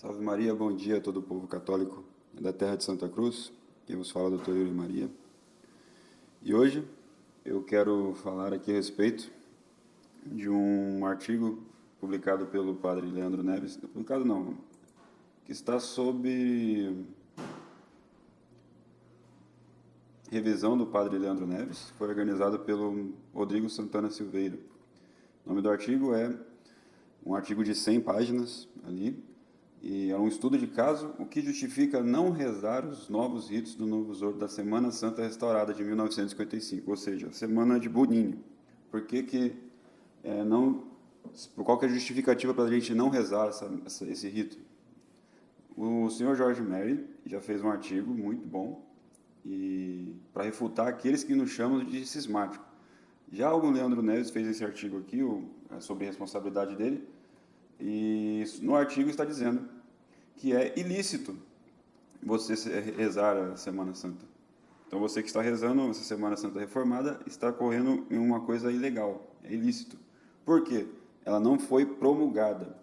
Salve Maria, bom dia a todo o povo católico da terra de Santa Cruz. Quem vos fala é o Dr. Yuri Maria. E hoje eu quero falar aqui a respeito de um artigo publicado pelo padre Leandro Neves. Publicado não, que está sob revisão do padre Leandro Neves. Foi organizado pelo Rodrigo Santana Silveira. O nome do artigo é um artigo de 100 páginas ali. E é um estudo de caso, o que justifica não rezar os novos ritos do Novo Zordo da Semana Santa Restaurada de 1955, ou seja, a Semana de Boninho. Por que não... Qual que é a justificativa para a gente não rezar esse rito? O senhor George Mary já fez um artigo muito bom e para refutar aqueles que nos chamam de cismático. Já o Leandro Neves fez esse artigo aqui sobre a responsabilidade dele, e no artigo está dizendo que é ilícito você rezar a Semana Santa. Então você que está rezando essa Semana Santa reformada está correndo em uma coisa ilegal, é ilícito. Por quê? Ela não foi promulgada.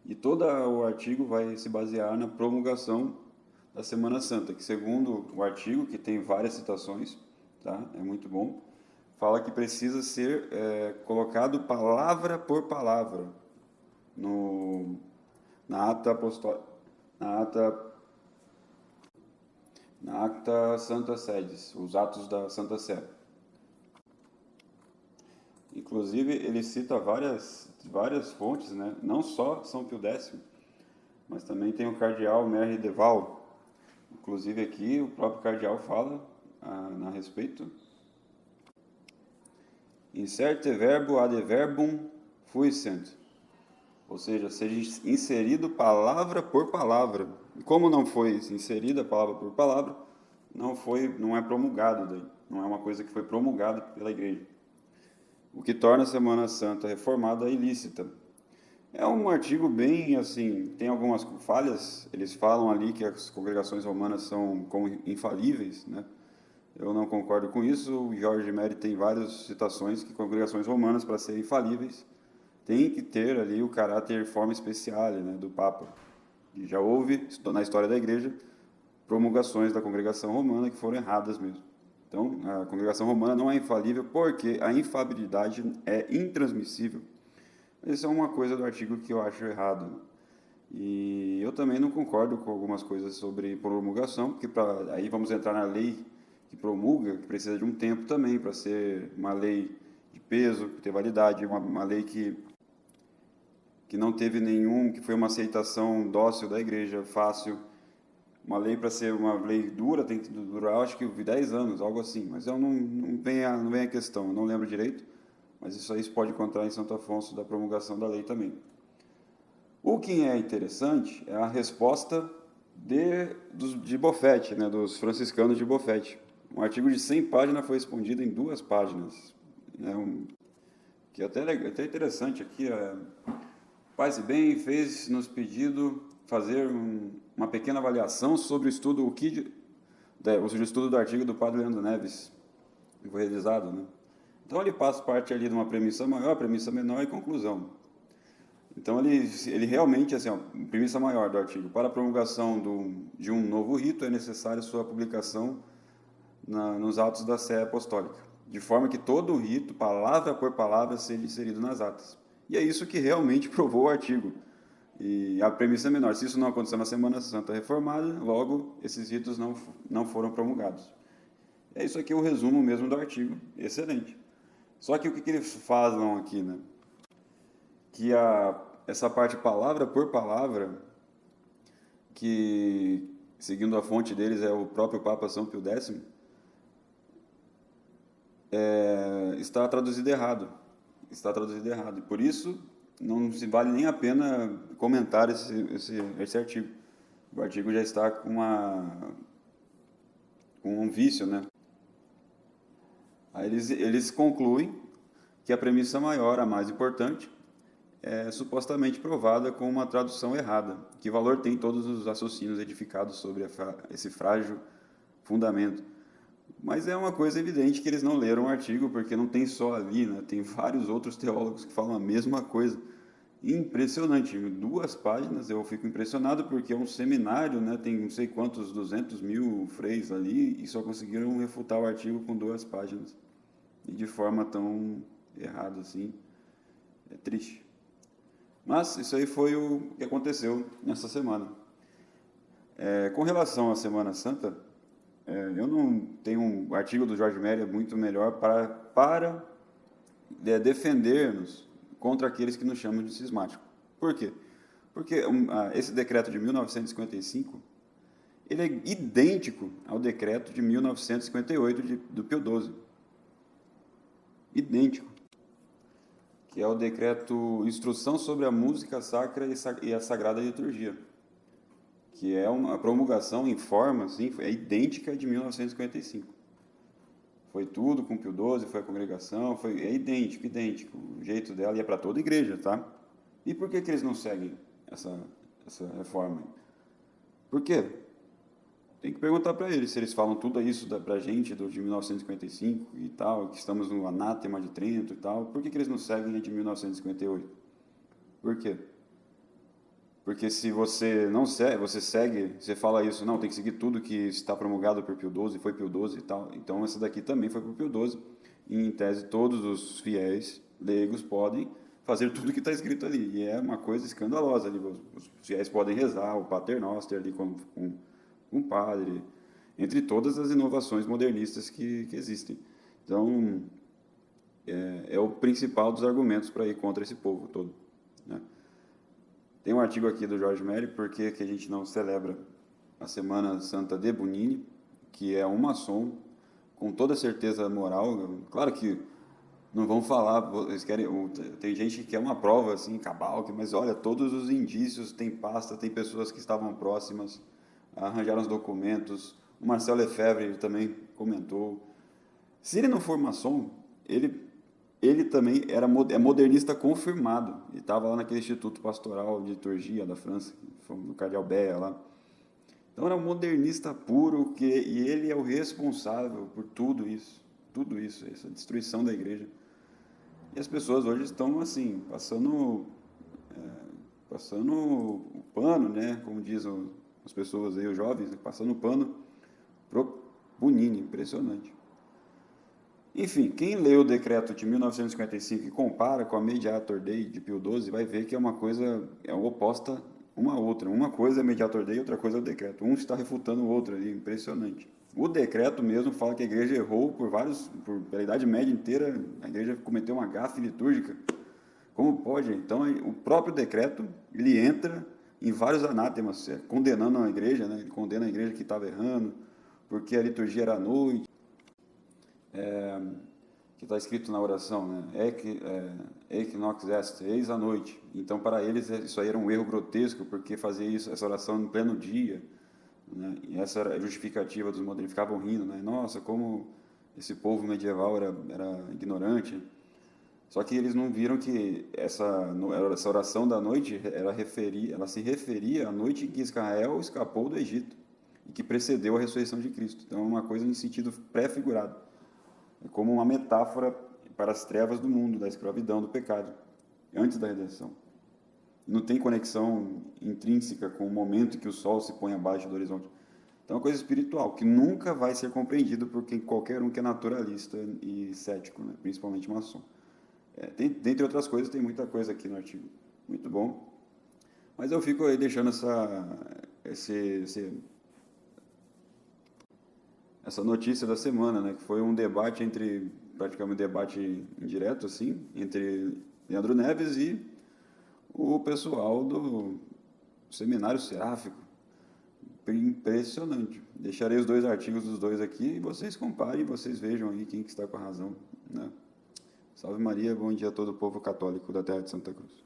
E todo o artigo vai se basear na promulgação da Semana Santa, que segundo o artigo, que tem várias citações, tá? É muito bom, fala que precisa ser colocado palavra por palavra na ata apostólica, na acta Santa Sedes, os atos da Santa Sé. Inclusive ele cita várias fontes, né? Não só São Pio X, mas também tem o cardeal Merry Deval. Inclusive aqui o próprio cardeal fala a respeito. Inserte verbo ad verbum fuissent. Ou seja, seja inserido palavra por palavra. E como não foi inserida palavra por palavra, não é promulgado daí. Não é uma coisa que foi promulgada pela igreja. O que torna a Semana Santa reformada ilícita. É um artigo bem assim, tem algumas falhas. Eles falam ali que as congregações romanas são infalíveis, né? Eu não concordo com isso. O Jorge Mary tem várias citações que congregações romanas, para serem infalíveis, tem que ter ali o caráter forma especial, né, do Papa. E já houve, na história da Igreja, promulgações da congregação romana que foram erradas mesmo. Então, a congregação romana não é infalível porque a infalibilidade é intransmissível. Isso é uma coisa do artigo que eu acho errado. E eu também não concordo com algumas coisas sobre promulgação, porque aí vamos entrar na lei que promulga, que precisa de um tempo também para ser uma lei de peso, ter validade, uma lei que não teve que foi uma aceitação dócil da igreja, fácil. Uma lei, para ser uma lei dura, tem que durar, acho que 10 anos, algo assim. Mas não vem a questão, eu não lembro direito. Mas isso aí se pode encontrar em Santo Afonso, da promulgação da lei também. O que é interessante é a resposta de Boffet, né, dos franciscanos de Boffet. Um artigo de 100 páginas foi respondido em 2 páginas. Que é até interessante aqui. Paz e Bem fez nos pedido fazer uma pequena avaliação sobre o estudo do artigo do padre Leandro Neves, que foi revisado, né? Então ele passa parte ali de uma premissa maior, premissa menor e conclusão. Então ele realmente, assim, premissa maior do artigo: para a promulgação de um novo rito é necessária sua publicação nos atos da Sé Apostólica, de forma que todo o rito, palavra por palavra, seja inserido nas atas. E é isso que realmente provou o artigo. E a premissa é menor: se isso não aconteceu na Semana Santa Reformada, logo esses ritos não foram promulgados. É isso aqui, o resumo mesmo do artigo, excelente. Só que o que eles falam aqui, né? Que essa parte palavra por palavra, que seguindo a fonte deles é o próprio Papa São Pio X, está traduzido errado. Está traduzido errado. E por isso não se vale nem a pena comentar esse artigo. O artigo já está com um vício, né? Aí eles concluem que a premissa maior, a mais importante, é supostamente provada com uma tradução errada. Que valor tem todos os raciocínios edificados sobre esse frágil fundamento? Mas é uma coisa evidente que eles não leram o artigo, porque não tem só ali, né? Tem vários outros teólogos que falam a mesma coisa. Impressionante, 2 páginas, eu fico impressionado porque é um seminário, né? Tem não sei quantos, 200 mil freis ali e só conseguiram refutar o artigo com 2 páginas. E de forma tão errada assim, é triste. Mas isso aí foi o que aconteceu nessa semana. Com relação à Semana Santa, eu não tenho um artigo do Jorge Méria muito melhor para defender-nos contra aqueles que nos chamam de cismático. Por quê? Porque esse decreto de 1955 ele é idêntico ao decreto de 1958 do Pio XII. Idêntico. Que é o decreto Instrução sobre a Música Sacra e a Sagrada Liturgia. Que é a promulgação em forma, assim, é idêntica de 1955. Foi tudo com Pio XII, foi a congregação, é idêntico, idêntico. O jeito dela ia para toda a igreja, tá? E por que eles não seguem essa reforma? Por quê? Tem que perguntar para eles se eles falam tudo isso para a gente de 1955 e tal, que estamos no anátema de Trento e tal. Por que eles não seguem a de 1958? Por quê? Porque se você não segue, você fala isso, não, tem que seguir tudo que está promulgado por Pio XII, foi Pio XII e tal. Então essa daqui também foi por Pio XII. E em tese todos os fiéis leigos podem fazer tudo que está escrito ali. E é uma coisa escandalosa ali. Os fiéis podem rezar o Pater Noster ali com um padre, entre todas as inovações modernistas que existem. Então, é o principal dos argumentos para ir contra esse povo todo, né? Tem um artigo aqui do Jorge Méry, por que a gente não celebra a Semana Santa de Bunini, que é um maçom, com toda certeza moral. Claro que não vão falar, eles querem, tem gente que quer uma prova assim, cabal, mas olha, todos os indícios, tem pasta, tem pessoas que estavam próximas, arranjaram os documentos. O Marcel Lefebvre também comentou. Se ele não for maçom, ele também é modernista confirmado. Ele estava lá naquele Instituto Pastoral de Liturgia da França, no Cardeal Béa lá. Então era um modernista puro, e ele é o responsável por tudo isso, essa destruição da igreja. E as pessoas hoje estão assim, passando o pano, né? Como dizem as pessoas aí, os jovens, passando o pano pro Bunini, impressionante. Enfim, quem lê o decreto de 1955 e compara com a Mediator Dei de Pio XII, vai ver que é uma coisa oposta uma à outra. Uma coisa é Mediator Dei, outra coisa é o decreto. Um está refutando o outro ali, impressionante. O decreto mesmo fala que a igreja errou pela Idade Média inteira, a igreja cometeu uma gafe litúrgica. Como pode? Então, o próprio decreto, ele entra em vários anátemas, condenando a igreja, né? Ele condena a igreja que estava errando, porque a liturgia era à noite, que está escrito na oração, né? Ec nox est, eis a noite. Então, para eles, isso aí era um erro grotesco, porque fazia essa oração em pleno dia, né? E essa era a justificativa dos modernos, ficavam rindo, né? Nossa, como esse povo medieval era ignorante. Só que eles não viram que essa oração da noite, ela se referia à noite em que Israel escapou do Egito, e que precedeu a ressurreição de Cristo. Então, é uma coisa em sentido pré-figurado. É como uma metáfora para as trevas do mundo, da escravidão, do pecado, antes da redenção. Não tem conexão intrínseca com o momento em que o sol se põe abaixo do horizonte. Então é uma coisa espiritual, que nunca vai ser compreendido por qualquer um que é naturalista e cético, né? Principalmente maçom. Dentre outras coisas, tem muita coisa aqui no artigo. Muito bom. Mas eu fico aí deixando essa notícia da semana, né, que foi um debate praticamente um debate indireto, assim, entre Leandro Neves e o pessoal do Seminário Seráfico. Impressionante. Deixarei os 2 artigos dos 2 aqui e vocês comparem, vocês vejam aí quem que está com a razão, né? Salve Maria, bom dia a todo o povo católico da terra de Santa Cruz.